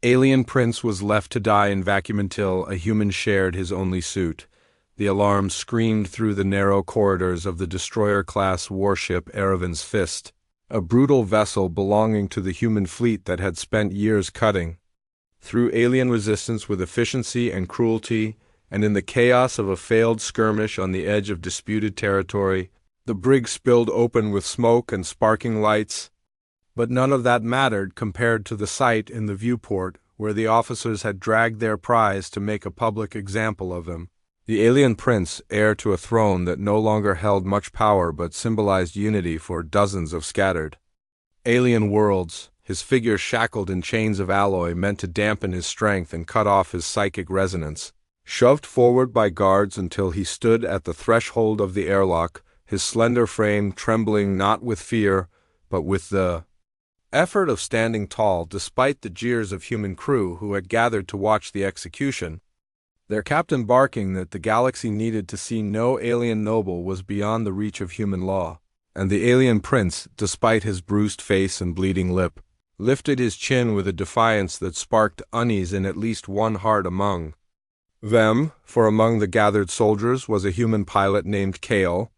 Alien Prince was left to die in vacuum until a human shared his only suit. The alarm screamed through the narrow corridors of the destroyer-class warship Erevan's Fist, a brutal vessel belonging to the human fleet that had spent years cutting through alien resistance with efficiency and cruelty, and in the chaos of a failed skirmish on the edge of disputed territory, the brig spilled open with smoke and sparking lights. But none of that mattered compared to the sight in the viewport where the officers had dragged their prize to make a public example of him. The alien prince, heir to a throne that no longer held much power but symbolized unity for dozens of scattered alien worlds, his figure shackled in chains of alloy meant to dampen his strength and cut off his psychic resonance, shoved forward by guards until he stood at the threshold of the airlock, his slender frame trembling not with fear, but with the effort of standing tall despite the jeers of human crew who had gathered to watch the execution, their captain barking that the galaxy needed to see no alien noble was beyond the reach of human law. And the alien prince, despite his bruised face and bleeding lip, lifted his chin with a defiance that sparked unease in at least one heart among them, for among the gathered soldiers was a human pilot named Kale,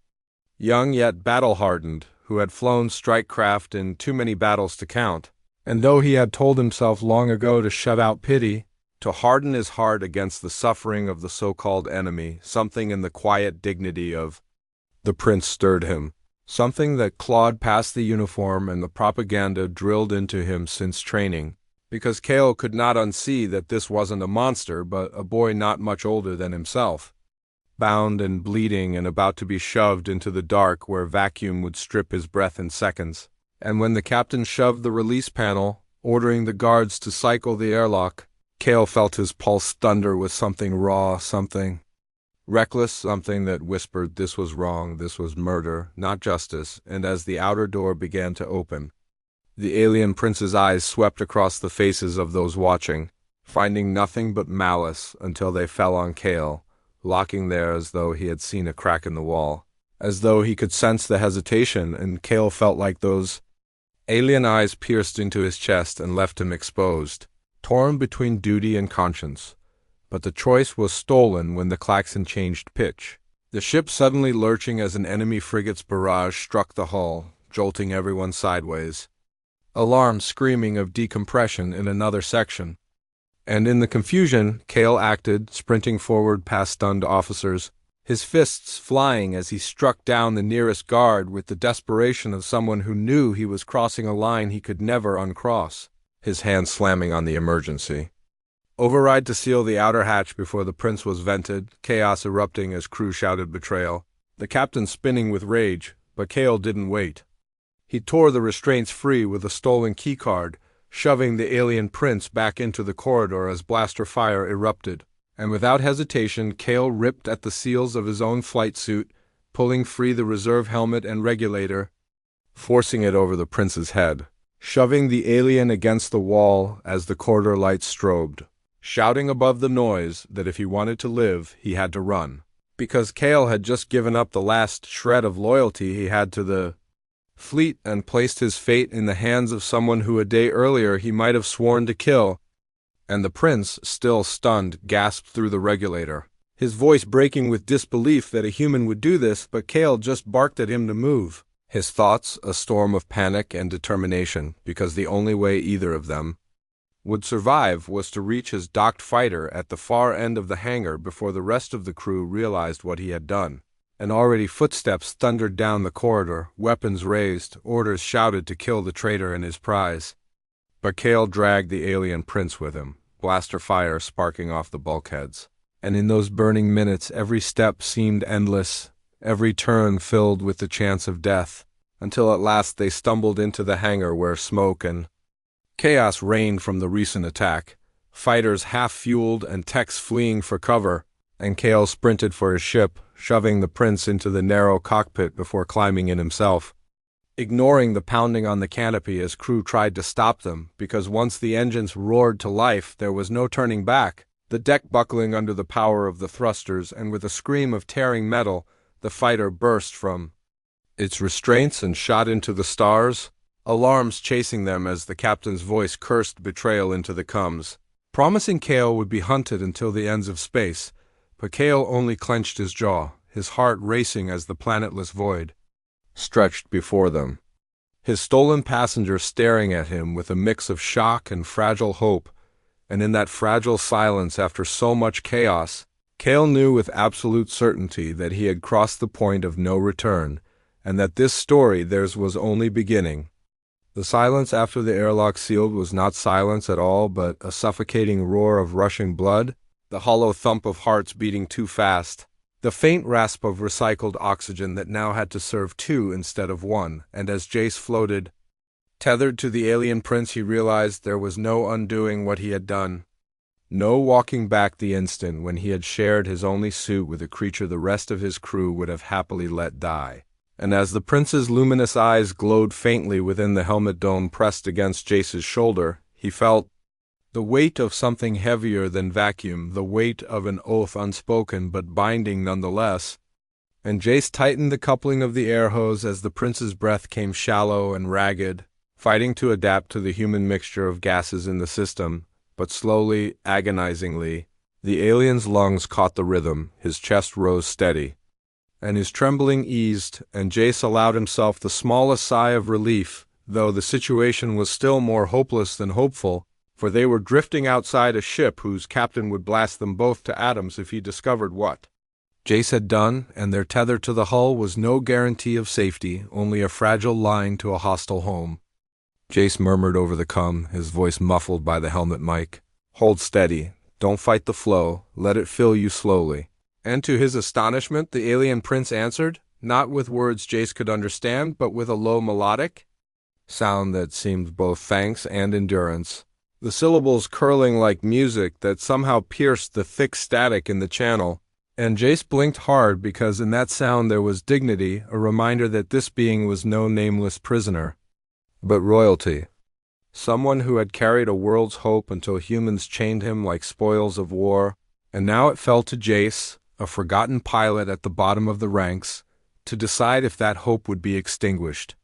young yet battle-hardened, who had flown strike craft in too many battles to count, and though he had told himself long ago to shut out pity, to harden his heart against the suffering of the so-called enemy, something in the quiet dignity of the prince stirred him. Something that clawed past the uniform and the propaganda drilled into him since training, because Kale could not unsee that this wasn't a monster but a boy not much older than himself, bound and bleeding and about to be shoved into the dark where vacuum would strip his breath in seconds. And when the captain shoved the release panel, ordering the guards to cycle the airlock, Kale felt his pulse thunder with something raw, something reckless, something that whispered this was wrong, this was murder, not justice, and as the outer door began to open, the alien prince's eyes swept across the faces of those watching, finding nothing but malice until they fell on Kale, locking there as though he had seen a crack in the wall, as though he could sense the hesitation, and Kale felt like those alien eyes pierced into his chest and left him exposed, torn between duty and conscience. But the choice was stolen when the klaxon changed pitch, the ship suddenly lurching as an enemy frigate's barrage struck the hull, jolting everyone sideways. Alarm screaming of decompression in another section. And in the confusion, Kale acted, sprinting forward past stunned officers, his fists flying as he struck down the nearest guard with the desperation of someone who knew he was crossing a line he could never uncross, his hand slamming on the emergency override to seal the outer hatch before the prince was vented, chaos erupting as crew shouted betrayal, the captain spinning with rage, but Kale didn't wait. He tore the restraints free with a stolen keycard, shoving the alien prince back into the corridor as blaster fire erupted, and without hesitation Kale ripped at the seals of his own flight suit, pulling free the reserve helmet and regulator, forcing it over the prince's head, shoving the alien against the wall as the corridor lights strobed, shouting above the noise that if he wanted to live, he had to run, because Kale had just given up the last shred of loyalty he had to the fleet and placed his fate in the hands of someone who a day earlier he might have sworn to kill. And the prince, still stunned, gasped through the regulator, his voice breaking with disbelief that a human would do this, but Kale just barked at him to move. His thoughts a storm of panic and determination, because the only way either of them would survive was to reach his docked fighter at the far end of the hangar before the rest of the crew realized what he had done. And already footsteps thundered down the corridor, weapons raised, orders shouted to kill the traitor and his prize. But Kale dragged the alien prince with him, blaster fire sparking off the bulkheads. And in those burning minutes every step seemed endless, every turn filled with the chance of death, until at last they stumbled into the hangar where smoke and chaos reigned from the recent attack, fighters half-fueled and techs fleeing for cover, and Kale sprinted for his ship, shoving the prince into the narrow cockpit before climbing in himself, ignoring the pounding on the canopy as crew tried to stop them, because once the engines roared to life there was no turning back, the deck buckling under the power of the thrusters, and with a scream of tearing metal, the fighter burst from its restraints and shot into the stars, alarms chasing them as the captain's voice cursed betrayal into the cums, promising Kale would be hunted until the ends of space, but Kale only clenched his jaw, his heart racing as the planetless void stretched before them. His stolen passenger staring at him with a mix of shock and fragile hope, and in that fragile silence after so much chaos, Kale knew with absolute certainty that he had crossed the point of no return, and that this story theirs was only beginning. The silence after the airlock sealed was not silence at all, but a suffocating roar of rushing blood, the hollow thump of hearts beating too fast, the faint rasp of recycled oxygen that now had to serve two instead of one, and as Jace floated, tethered to the alien prince, he realized there was no undoing what he had done. No walking back the instant when he had shared his only suit with a creature the rest of his crew would have happily let die. And as the prince's luminous eyes glowed faintly within the helmet dome pressed against Jace's shoulder, he felt the weight of something heavier than vacuum, the weight of an oath unspoken but binding nonetheless, and Jace tightened the coupling of the air hose as the prince's breath came shallow and ragged, fighting to adapt to the human mixture of gases in the system, but slowly, agonizingly, the alien's lungs caught the rhythm, his chest rose steady, and his trembling eased, and Jace allowed himself the smallest sigh of relief, though the situation was still more hopeless than hopeful, for they were drifting outside a ship whose captain would blast them both to atoms if he discovered what Jace had done, and their tether to the hull was no guarantee of safety, only a fragile line to a hostile home. Jace murmured over the cum, his voice muffled by the helmet mic. "Hold steady. Don't fight the flow. Let it fill you slowly." And to his astonishment, the alien prince answered, not with words Jace could understand, but with a low melodic sound that seemed both thanks and endurance, the syllables curling like music that somehow pierced the thick static in the channel. And Jace blinked hard because in that sound there was dignity, a reminder that this being was no nameless prisoner, but royalty. Someone who had carried a world's hope until humans chained him like spoils of war, and now it fell to Jace, a forgotten pilot at the bottom of the ranks, to decide if that hope would be extinguished.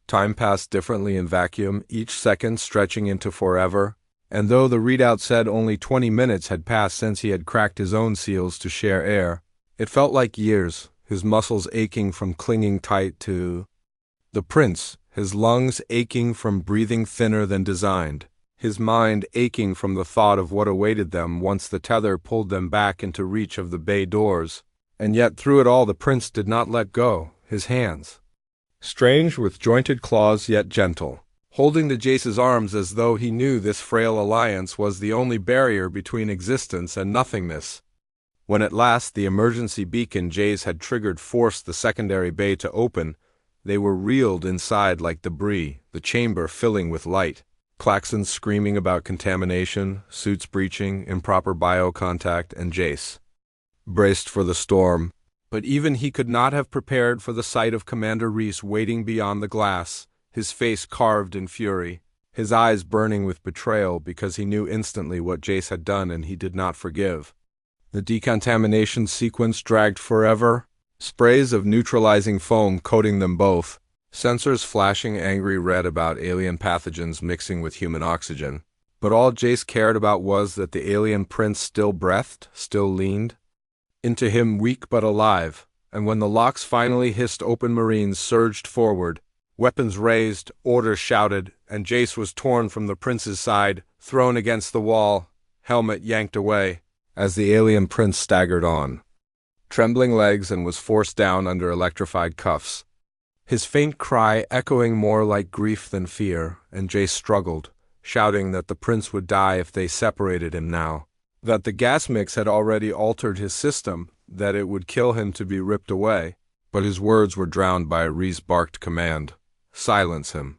Time passed differently in vacuum, each second stretching into forever, and though the readout said only 20 minutes had passed since he had cracked his own seals to share air, it felt like years, his muscles aching from clinging tight to the prince, his lungs aching from breathing thinner than designed, his mind aching from the thought of what awaited them once the tether pulled them back into reach of the bay doors. And yet through it all the prince did not let go, his hands, strange with jointed claws yet gentle, holding to Jace's arms as though he knew this frail alliance was the only barrier between existence and nothingness. When at last the emergency beacon Jace had triggered forced the secondary bay to open, they were reeled inside like debris, the chamber filling with light, klaxons screaming about contamination, suits breaching, improper biocontact, and Jace braced for the storm. But even he could not have prepared for the sight of Commander Reese waiting beyond the glass, his face carved in fury, his eyes burning with betrayal because he knew instantly what Jace had done and he did not forgive. The decontamination sequence dragged forever, sprays of neutralizing foam coating them both, sensors flashing angry red about alien pathogens mixing with human oxygen. But all Jace cared about was that the alien prince still breathed, still leaned into him weak but alive, and when the locks finally hissed open, Marines surged forward, weapons raised, orders shouted, and Jace was torn from the prince's side, thrown against the wall, helmet yanked away, as the alien prince staggered on trembling legs and was forced down under electrified cuffs, his faint cry echoing more like grief than fear, and Jace struggled, shouting that the prince would die if they separated him now, that the gas mix had already altered his system, that it would kill him to be ripped away, but his words were drowned by Ree's barked command, "Silence him."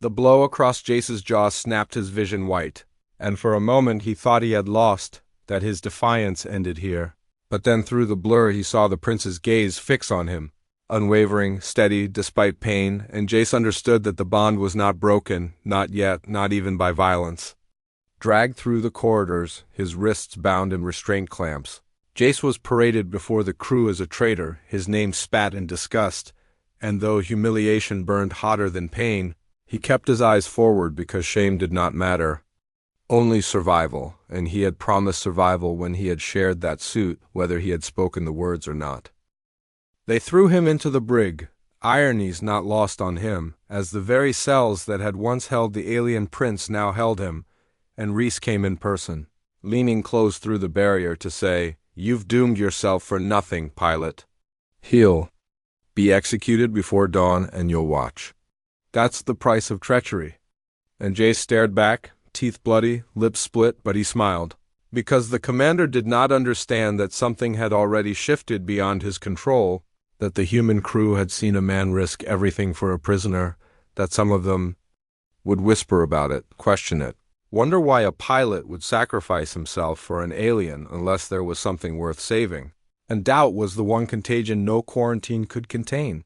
The blow across Jace's jaw snapped his vision white, and for a moment he thought he had lost, that his defiance ended here. But then through the blur he saw the prince's gaze fix on him, unwavering, steady, despite pain, and Jace understood that the bond was not broken, not yet, not even by violence. Dragged through the corridors, his wrists bound in restraint clamps, Jace was paraded before the crew as a traitor, his name spat in disgust, and though humiliation burned hotter than pain, He kept his eyes forward because shame did not matter. Only survival, and he had promised survival when he had shared that suit, whether he had spoken the words or not. They threw him into the brig, ironies not lost on him, as the very cells that had once held the alien prince now held him, and Reese came in person, leaning close through the barrier to say, "You've doomed yourself for nothing, pilot. Heal. Be executed before dawn and you'll watch. That's the price of treachery." And Jace stared back, teeth bloody, lips split, but he smiled, because the commander did not understand that something had already shifted beyond his control, that the human crew had seen a man risk everything for a prisoner, that some of them would whisper about it, question it, wonder why a pilot would sacrifice himself for an alien unless there was something worth saving. And doubt was the one contagion no quarantine could contain.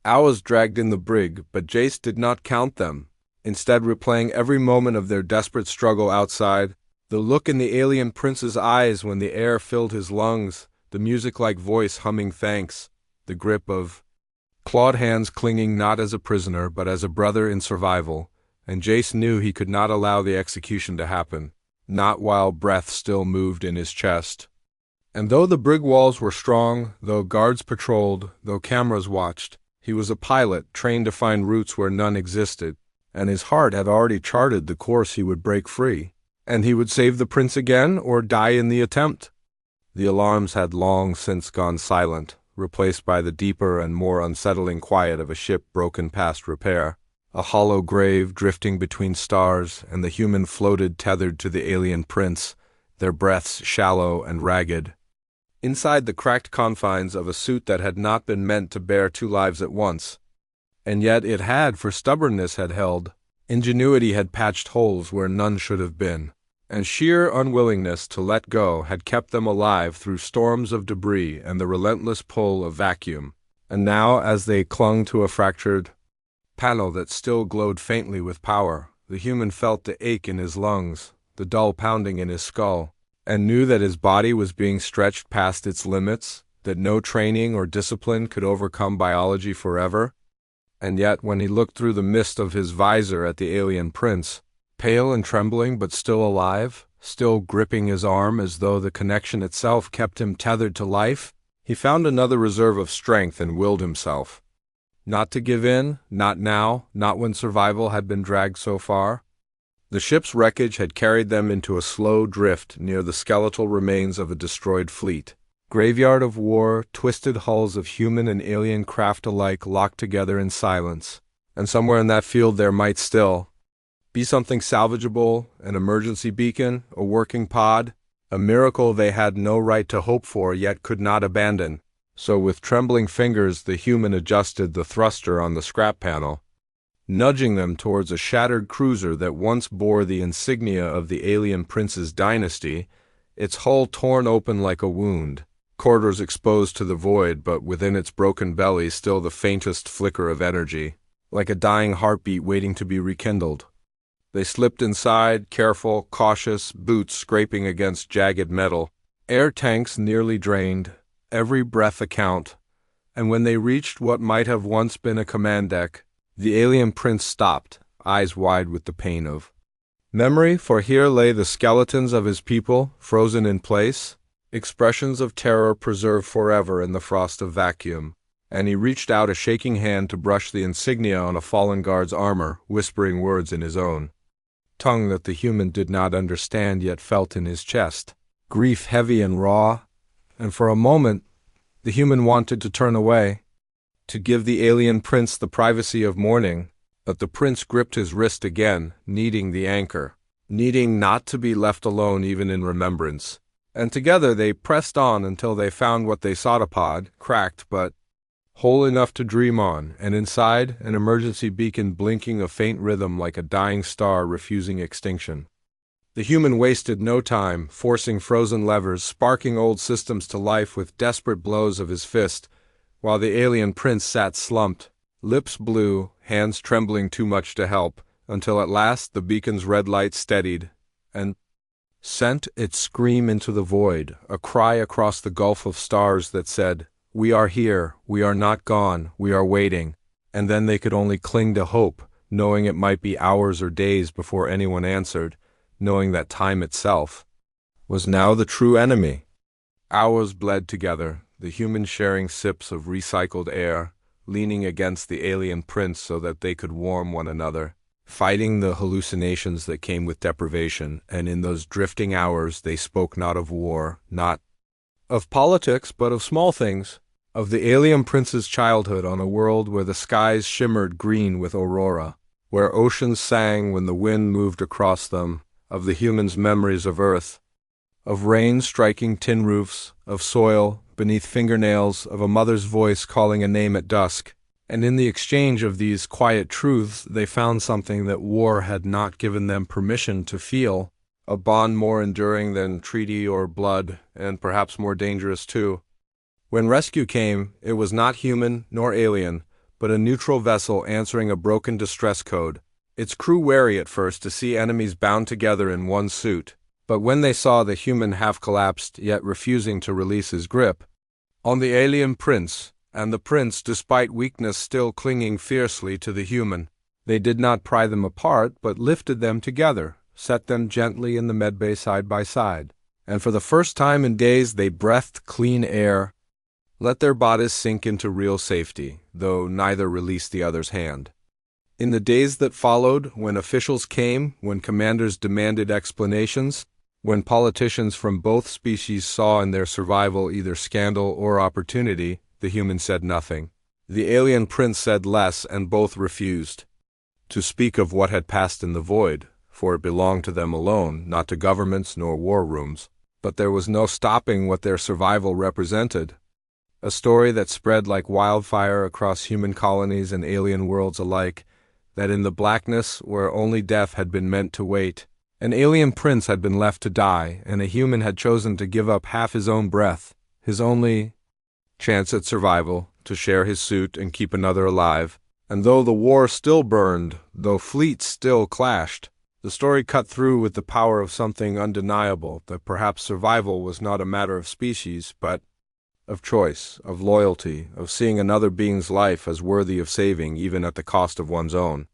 Hours dragged in the brig, but Jace did not count them, instead replaying every moment of their desperate struggle outside, the look in the alien prince's eyes when the air filled his lungs, the music-like voice humming thanks, the grip of clawed hands clinging not as a prisoner but as a brother in survival, and Jace knew he could not allow the execution to happen, not while breath still moved in his chest. And though the brig walls were strong, though guards patrolled, though cameras watched, he was a pilot trained to find routes where none existed, and his heart had already charted the course he would break free, and he would save the prince again or die in the attempt. The alarms had long since gone silent, replaced by the deeper and more unsettling quiet of a ship broken past repair, a hollow grave drifting between stars, and the human floated tethered to the alien prince, their breaths shallow and ragged. Inside the cracked confines of a suit that had not been meant to bear two lives at once. And yet it had, for stubbornness had held, ingenuity had patched holes where none should have been, and sheer unwillingness to let go had kept them alive through storms of debris and the relentless pull of vacuum. And now, as they clung to a fractured panel that still glowed faintly with power, the human felt the ache in his lungs, the dull pounding in his skull, and knew that his body was being stretched past its limits, that no training or discipline could overcome biology forever. And yet, when he looked through the mist of his visor at the alien prince, pale and trembling but still alive, still gripping his arm as though the connection itself kept him tethered to life, he found another reserve of strength and willed himself. Not to give in, not now, not when survival had been dragged so far. The ship's wreckage had carried them into a slow drift near the skeletal remains of a destroyed fleet. Graveyard of war, twisted hulls of human and alien craft alike locked together in silence. And somewhere in that field there might still be something salvageable, an emergency beacon, a working pod, a miracle they had no right to hope for yet could not abandon. So with trembling fingers the human adjusted the thruster on the scrap panel, nudging them towards a shattered cruiser that once bore the insignia of the alien prince's dynasty, its hull torn open like a wound, quarters exposed to the void, but within its broken belly still the faintest flicker of energy, like a dying heartbeat waiting to be rekindled. They slipped inside, careful, cautious, boots scraping against jagged metal, air tanks nearly drained, every breath a count, and when they reached what might have once been a command deck, the alien prince stopped, eyes wide with the pain of memory, for here lay the skeletons of his people, frozen in place, expressions of terror preserved forever in the frost of vacuum, and he reached out a shaking hand to brush the insignia on a fallen guard's armor, whispering words in his own tongue that the human did not understand yet felt in his chest, grief heavy and raw, and for a moment the human wanted to turn away, to give the alien prince the privacy of mourning, but the prince gripped his wrist again, needing the anchor, needing not to be left alone even in remembrance. And together they pressed on until they found what they sought, a pod, cracked but whole enough to dream on, and inside, an emergency beacon blinking a faint rhythm like a dying star refusing extinction. The human wasted no time, forcing frozen levers, sparking old systems to life with desperate blows of his fist, while the alien prince sat slumped, lips blue, hands trembling too much to help, until at last the beacon's red light steadied, and sent its scream into the void, a cry across the gulf of stars that said, "We are here, we are not gone, we are waiting," and then they could only cling to hope, knowing it might be hours or days before anyone answered, knowing that time itself was now the true enemy. Hours bled together, the humans sharing sips of recycled air, leaning against the alien prince so that they could warm one another, fighting the hallucinations that came with deprivation, and in those drifting hours they spoke not of war, not of politics, but of small things, of the alien prince's childhood on a world where the skies shimmered green with aurora, where oceans sang when the wind moved across them, of the humans' memories of Earth, of rain striking tin roofs, of soil beneath fingernails, of a mother's voice calling a name at dusk. And in the exchange of these quiet truths, they found something that war had not given them permission to feel, a bond more enduring than treaty or blood, and perhaps more dangerous too. When rescue came, it was not human nor alien, but a neutral vessel answering a broken distress code, its crew wary at first to see enemies bound together in one suit. But when they saw the human half-collapsed, yet refusing to release his grip on the alien prince, and the prince, despite weakness, still clinging fiercely to the human, they did not pry them apart, but lifted them together, set them gently in the medbay side by side, and for the first time in days they breathed clean air, let their bodies sink into real safety, though neither released the other's hand. In the days that followed, when officials came, when commanders demanded explanations, when politicians from both species saw in their survival either scandal or opportunity, the human said nothing. The alien prince said less, and both refused to speak of what had passed in the void, for it belonged to them alone, not to governments nor war rooms. But there was no stopping what their survival represented. A story that spread like wildfire across human colonies and alien worlds alike, that in the blackness where only death had been meant to wait, an alien prince had been left to die, and a human had chosen to give up half his own breath, his only chance at survival, to share his suit and keep another alive. And though the war still burned, though fleets still clashed, the story cut through with the power of something undeniable, that perhaps survival was not a matter of species, but of choice, of loyalty, of seeing another being's life as worthy of saving even at the cost of one's own.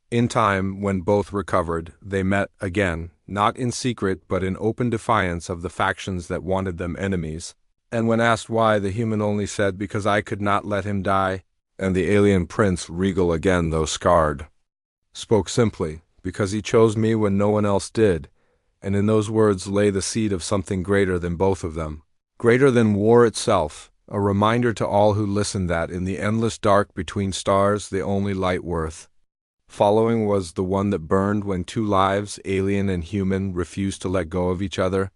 In time, when both recovered, they met again, not in secret but in open defiance of the factions that wanted them enemies. And when asked why, the human only said, "Because I could not let him die." And the alien prince, regal again though scarred, spoke simply, "Because he chose me when no one else did." And in those words lay the seed of something greater than both of them, greater than war itself, a reminder to all who listened that in the endless dark between stars, the only light worth following was the one that burned when two lives, alien and human, refused to let go of each other.